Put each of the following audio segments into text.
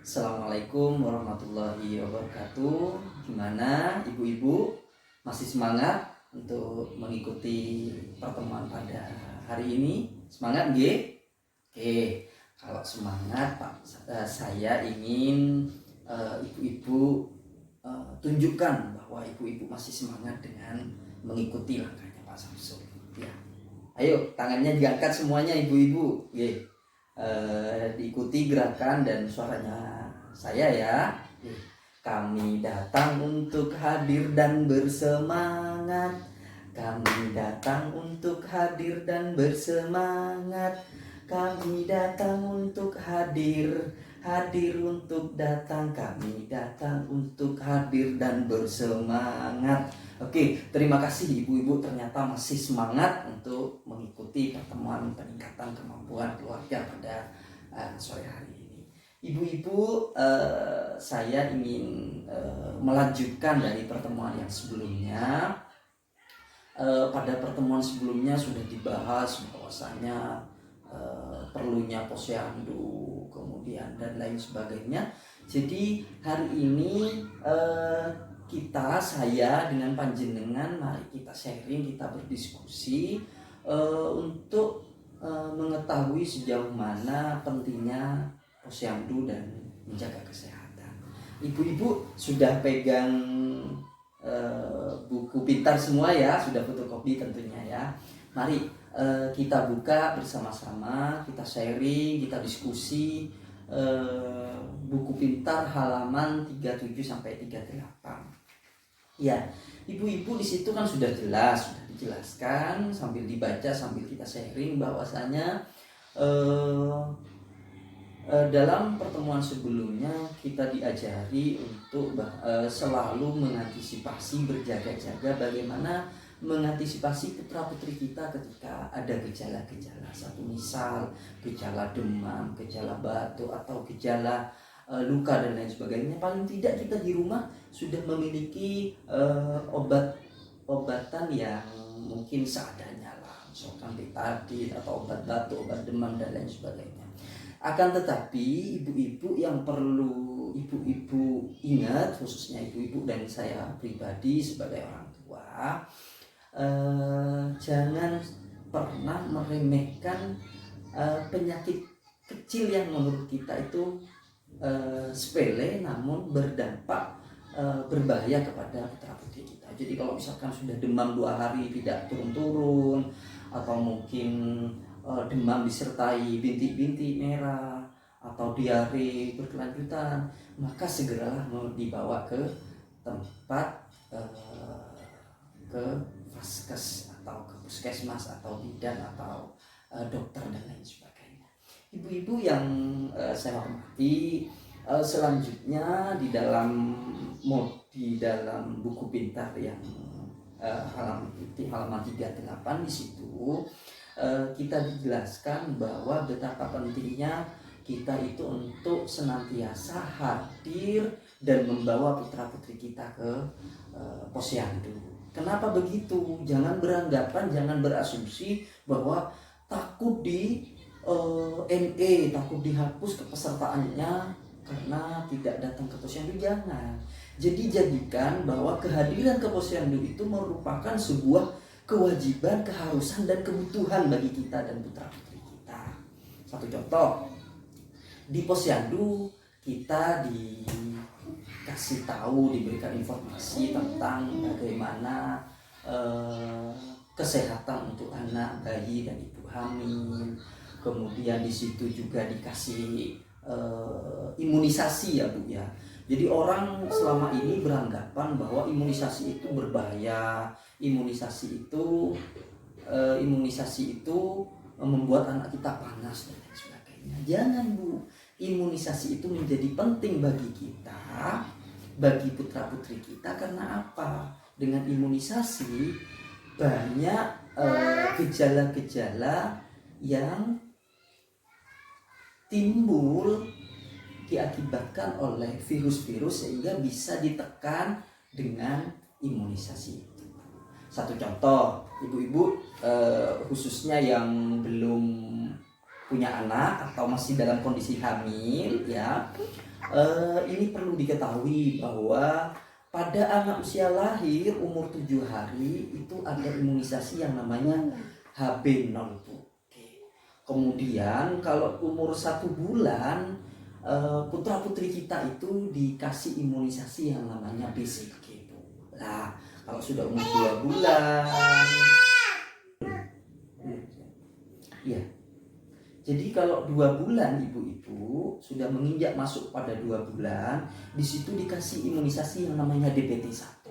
Assalamualaikum warahmatullahi wabarakatuh. Gimana ibu-ibu? Masih semangat untuk mengikuti pertemuan pada hari ini? Semangat nggih? Oke, kalau semangat Pak, saya ingin ibu-ibu tunjukkan bahwa ibu-ibu masih semangat dengan mengikuti langkahnya Pak Samsul. Ya. Ayo, tangannya diangkat semuanya ibu-ibu. Diikuti gerakan dan suaranya saya ya. Kami datang untuk hadir dan bersemangat. Kami datang untuk hadir dan bersemangat. Kami datang untuk hadir untuk datang. Kami datang untuk hadir dan bersemangat. Oke, terima kasih ibu-ibu, ternyata masih semangat untuk mengikuti pertemuan peningkatan kemampuan keluarga pada sore hari ini. Ibu-ibu, saya ingin melanjutkan dari pertemuan yang sebelumnya. Pada pertemuan sebelumnya sudah dibahas bahwasanya perlunya posyandu, kemudian dan lain sebagainya. Jadi hari ini saya dengan panjenengan, mari kita sharing, kita berdiskusi untuk mengetahui sejauh mana pentingnya posyandu dan menjaga kesehatan. Ibu-ibu sudah pegang buku pintar semua ya, sudah fotokopi tentunya ya. Mari kita buka bersama-sama, kita sharing, kita diskusi buku pintar halaman 37 sampai 38. Ya, ibu-ibu di situ kan sudah jelas, sudah dijelaskan sambil dibaca, sambil kita sharing bahwasanya dalam pertemuan sebelumnya kita diajari untuk selalu mengantisipasi, berjaga-jaga bagaimana mengantisipasi putra-putri kita ketika ada gejala-gejala. Satu misal gejala demam, gejala batuk atau gejala luka dan lain sebagainya. Paling tidak kita di rumah sudah memiliki obatan yang mungkin seadanya lah, misalkan betadine atau obat batuk, obat demam dan lain sebagainya. Akan tetapi ibu-ibu yang perlu ibu-ibu ingat, khususnya ibu-ibu dan saya pribadi sebagai orang tua, jangan pernah meremehkan penyakit kecil yang menurut kita itu sepele namun berdampak berbahaya kepada putra-putri kita. Jadi kalau misalkan sudah demam 2 hari tidak turun-turun, atau mungkin demam disertai bintik-bintik merah atau diare berkelanjutan, maka segeralah mau dibawa ke tempat ke vaskes atau ke puskesmas atau bidan atau dokter dan lain sebagainya. Ibu-ibu yang saya hormati, selanjutnya di dalam buku pintar yang halaman 38 di situ kita dijelaskan bahwa betapa pentingnya kita itu untuk senantiasa hadir dan membawa putra-putri kita ke posyandu. Kenapa begitu? Jangan beranggapan, jangan berasumsi bahwa takut di NE, takut dihapus kepesertaannya karena tidak datang ke posyandu. Jangan. Jadi jadikan bahwa kehadiran ke posyandu itu merupakan sebuah kewajiban, keharusan dan kebutuhan bagi kita dan putra-putri kita. Satu contoh, di posyandu kita dikasih tahu, diberikan informasi tentang bagaimana kesehatan untuk anak, bayi dan ibu hamil. Kemudian di situ juga dikasih imunisasi ya Bu ya. Jadi orang selama ini beranggapan bahwa imunisasi itu berbahaya, imunisasi itu membuat anak kita panas dan lain sebagainya. Jangan Bu, imunisasi itu menjadi penting bagi kita, bagi putra-putri kita. Karena apa? Dengan imunisasi banyak gejala-gejala yang timbul diakibatkan oleh virus-virus sehingga bisa ditekan dengan imunisasi itu. Satu contoh, ibu-ibu khususnya yang belum punya anak atau masih dalam kondisi hamil ya, Ini perlu diketahui bahwa pada anak usia lahir umur 7 hari itu ada imunisasi yang namanya HB0 Bu. Kemudian kalau umur 1 bulan putra putri kita itu dikasih imunisasi yang namanya BCG Bu. Nah, kalau sudah umur 2 bulan ya. Jadi kalau 2 bulan ibu-ibu sudah menginjak masuk pada 2 bulan, di situ dikasih imunisasi yang namanya DPT 1.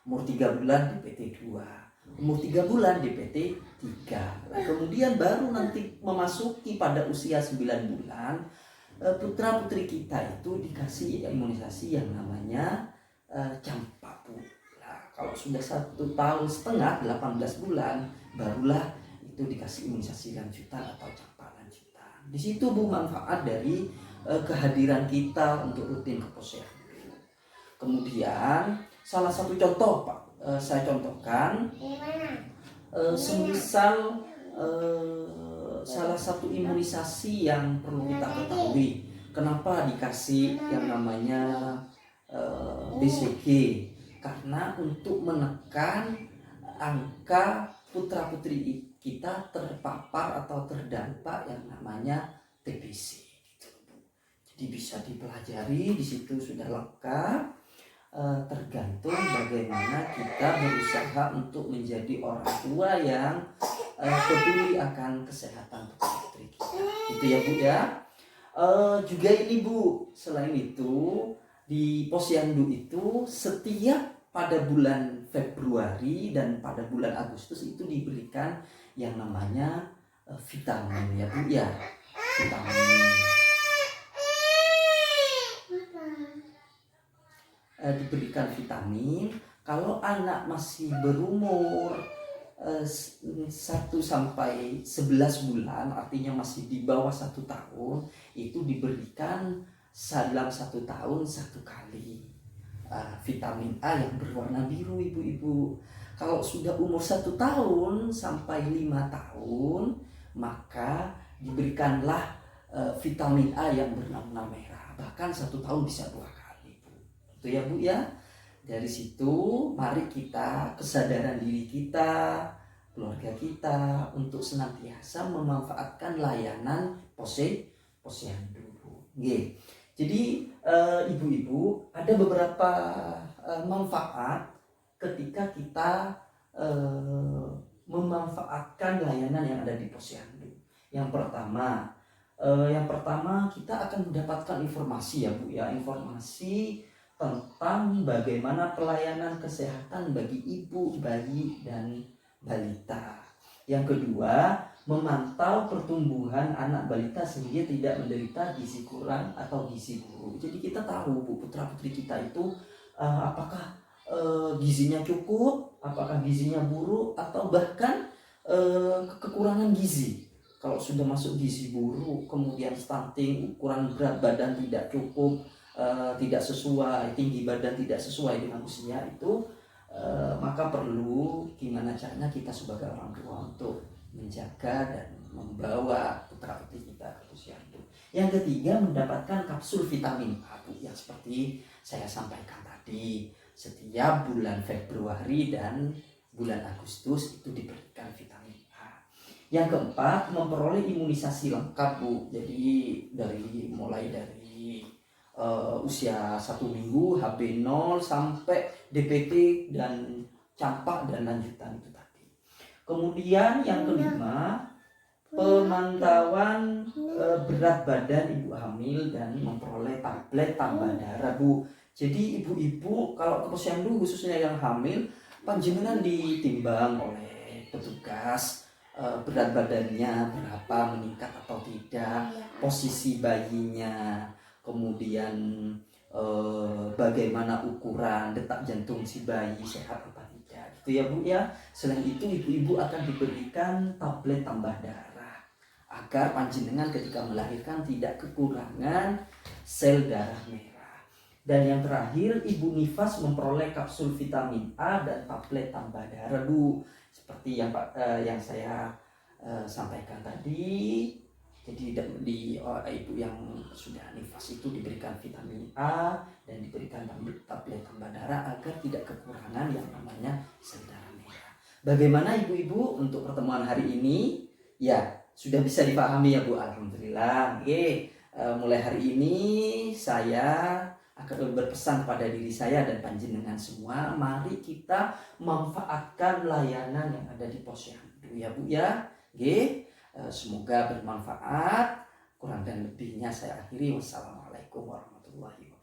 Umur 3 bulan DPT 2. Umur 3 bulan DPT 3. Nah, kemudian baru nanti memasuki pada usia 9 bulan, putra putri kita itu dikasih imunisasi yang namanya campak Bu. Nah, kalau sudah 1,5 tahun 18 bulan barulah itu dikasih imunisasi lanjutan atau campak lanjutan. Di situ Bu manfaat dari kehadiran kita untuk rutin ke posyandu. Kemudian salah satu contoh Pak, saya contohkan, semisal salah satu imunisasi yang perlu kita ketahui, kenapa dikasih yang namanya BCG, karena untuk menekan angka putra putri kita terpapar atau terdampak yang namanya TBC. Jadi bisa dipelajari, di situ sudah lengkap. Tergantung bagaimana kita berusaha untuk menjadi orang tua yang peduli akan kesehatan putra putri kita. Itu ya Bu ya. Juga ini Bu, selain itu di posyandu itu setiap pada bulan Februari dan pada bulan Agustus itu diberikan yang namanya vitamin ya Bu ya. Vitamin. Diberikan vitamin. Kalau anak masih berumur 1 sampai 11 bulan, artinya masih di bawah 1 tahun, itu diberikan dalam 1 tahun 1 kali vitamin A yang berwarna biru ibu-ibu. Kalau sudah umur 1 tahun sampai 5 tahun, maka diberikanlah vitamin A yang berwarna merah. Bahkan 1 tahun bisa 2 kali. Itu ya Bu ya. Dari situ mari kita kesadaran diri kita, keluarga kita untuk senantiasa memanfaatkan layanan posyandu. Nggih. Jadi ibu-ibu ada beberapa manfaat ketika kita memanfaatkan layanan yang ada di posyandu. Yang pertama kita akan mendapatkan informasi ya Bu ya, informasi tentang bagaimana pelayanan kesehatan bagi ibu, bayi, dan balita. Yang kedua, memantau pertumbuhan anak balita sehingga tidak menderita gizi kurang atau gizi buruk. Jadi kita tahu Bu, putra putri kita itu apakah gizinya cukup, apakah gizinya buruk, atau bahkan kekurangan gizi. Kalau sudah masuk gizi buruk, kemudian stunting, ukuran berat badan tidak cukup, tidak sesuai, tinggi badan tidak sesuai dengan usia itu, maka perlu gimana caranya kita sebagai orang tua untuk menjaga dan membawa putra putri kita ke posyandu. Yang ketiga, mendapatkan kapsul vitamin A yang seperti saya sampaikan tadi, setiap bulan Februari dan bulan Agustus itu diberikan vitamin A. Yang keempat, memperoleh imunisasi lengkap Bu. Jadi mulai dari usia 1 minggu, HB0 sampai DPT dan campak dan lanjutan itu tadi. Kemudian yang kelima, pemantauan berat badan ibu hamil dan memperoleh tablet tambah darah Bu. Jadi ibu-ibu kalau ke posyandu khususnya yang hamil, panjenengan ditimbang oleh petugas berat badannya berapa, meningkat atau tidak, posisi bayinya, kemudian bagaimana ukuran detak jantung si bayi, sehat apa tidak, gitu ya Bu ya. Selain itu ibu-ibu akan diberikan tablet tambah darah agar panjenengan ketika melahirkan tidak kekurangan sel darah merah. Dan yang terakhir, ibu nifas memperoleh kapsul vitamin A dan tablet tambah darah Bu, seperti yang saya sampaikan tadi. Jadi di ibu yang sudah nifas itu diberikan vitamin A dan diberikan tablet tambah darah agar tidak kekurangan yang namanya sel darah merah. Bagaimana ibu-ibu untuk pertemuan hari ini? Ya, sudah bisa dipahami ya Bu. Alhamdulillah. Oke, mulai hari ini saya akan berpesan kepada diri saya dan panjenengan semua, mari kita manfaatkan layanan yang ada di Posyandu ya Bu ya. Oke. Semoga bermanfaat. Kurang dan lebihnya saya akhiri. Wassalamualaikum warahmatullahi wabarakatuh.